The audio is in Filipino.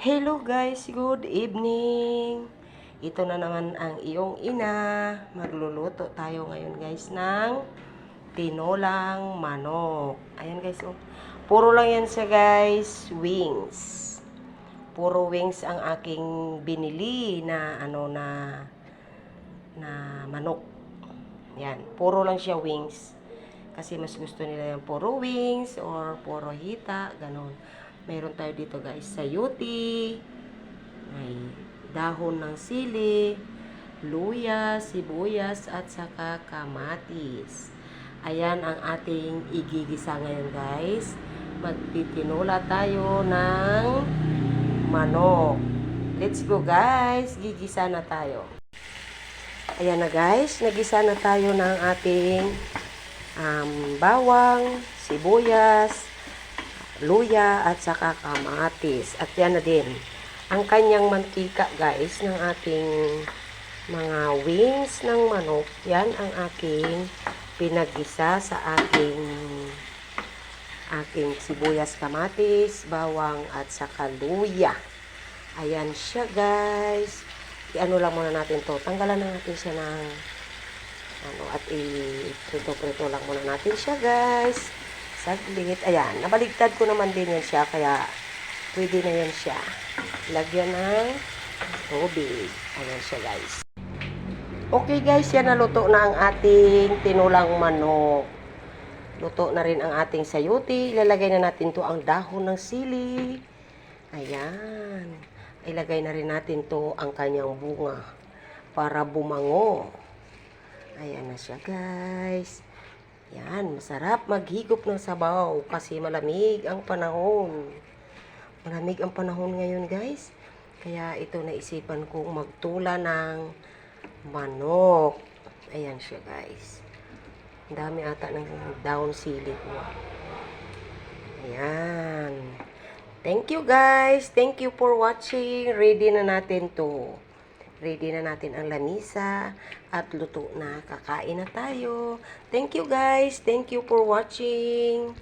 Hello guys, good evening. Ito na naman ang iyong ina. Magluluto tayo ngayon guys ng tinolang manok. Ayan guys, oh. Puro lang yan siya guys, wings. Puro wings ang aking binili na na manok. Yan, puro lang siya wings. Kasi mas gusto nila yung puro wings or puro hita, ganon. Meron tayo dito guys, sayuti, may dahon ng sili, luya, sibuyas, at saka kamatis. Ayan ang ating igigisa ngayon guys. Magtitinula tayo ng manok. Let's go guys, gigisa na tayo. Ayan na guys, nagisa na tayo ng ating bawang, sibuyas, luya, at saka kamatis. At yan na din ang kanyang mantika guys ng ating mga wings ng manok. Yan ang aking pinagisa sa aking sibuyas, kamatis, bawang, at saka luya. Ayan siya guys. I-ano lang muna natin to. Tanggalan na natin siya ng at i-prito-prito lang muna natin siya guys. Saglit. Ayan, nabaligtad ko naman din yan siya, kaya pwede na yan siya. Lagyan ng tubig. Ayan siya guys. Okay guys, yan naluto na ang ating tinulang manok. Luto na rin ang ating sayuti. Ilalagay na natin to ang dahon ng sili. Ayan. Ilagay na rin natin to ang kanyang bunga para bumango. Ayan na siya guys. Yan, masarap maghigop ng sabaw kasi malamig ang panahon. Malamig ang panahon ngayon guys. Kaya ito naisipan kong magtula ng manok. Ayan siya guys. Ang dami ata ng down sili ko. Ayan. Thank you guys. Thank you for watching. Ready na natin to. Ready na natin ang lamisa at luto na. Kakain na tayo. Thank you guys. Thank you for watching.